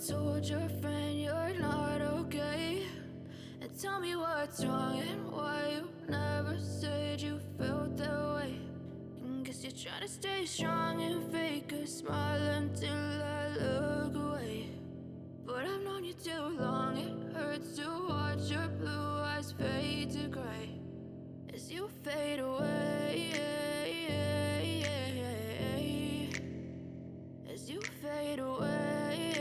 told your friend you're not okay? And tell me what's wrong and why you never said you felt that way. And guess you're trying to stay strong and fake a smile until I look away. But I've known you too long, it hurts to watch your blue eyes fade to gray as you fade away, as you fade away.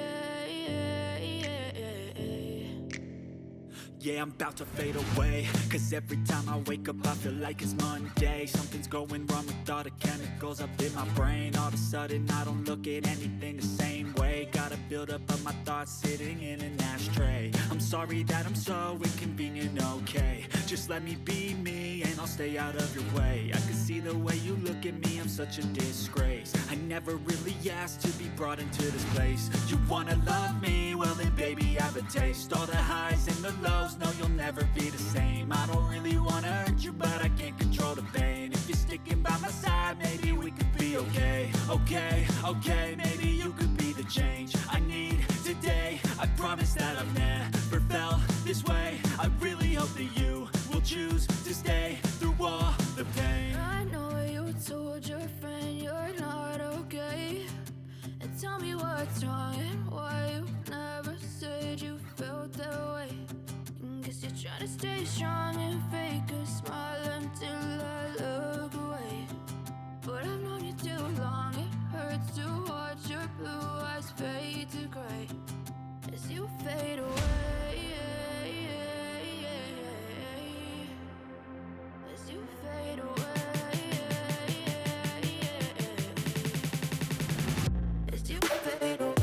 Yeah, I'm about to fade away, cause every time I wake up I feel like it's Monday. Something's going wrong with all the chemicals up in my brain. All of a sudden I don't look at anything the same way. Gotta build up of my thoughts sitting in an ashtray. I'm sorry that I'm so inconvenient, okay? Just let me be me and I'll stay out of your way. I can see the way you look at me, I'm such a disgrace. I never really asked to be brought into this place. You wanna love me? Well then baby I have a taste. All the highs and the lows, no you'll never be the same. I don't really wanna hurt you but I can't control the pain. If you're sticking by my side maybe we could be okay. Okay, maybe you could be the change I need today. I promise that I've never felt this way. I really hope that you will choose to stay through all the pain. I know you told your friend you're not okay. And tell me what's wrong and why you never said you felt that way. And guess you're trying to stay strong and fake a smile until I look away. But I've known you too long, it hurts to watch your blue eyes fade to gray as you fade away, as you fade away, as you fade away.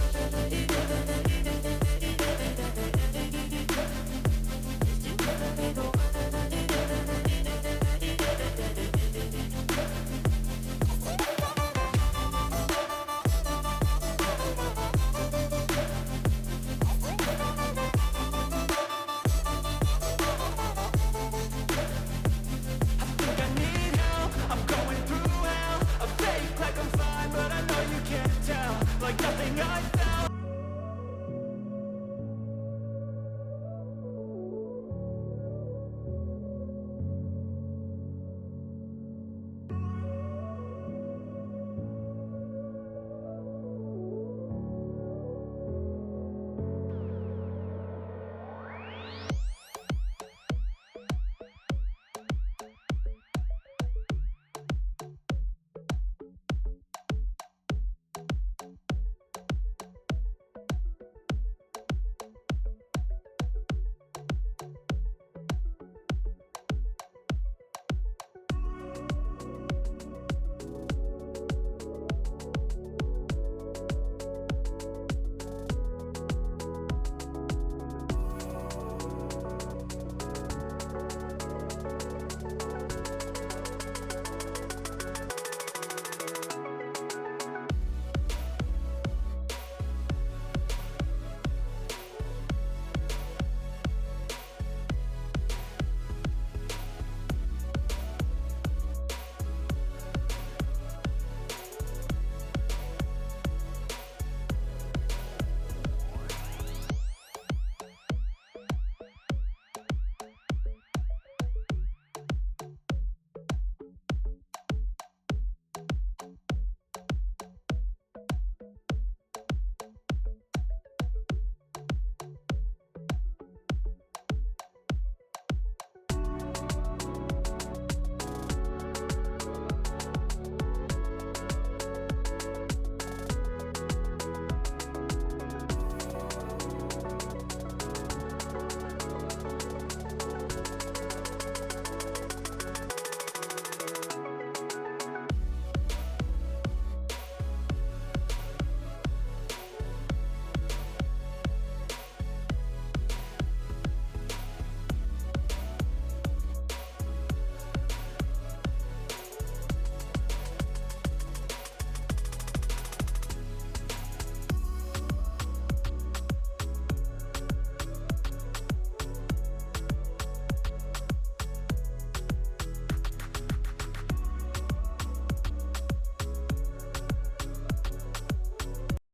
Like nothing I've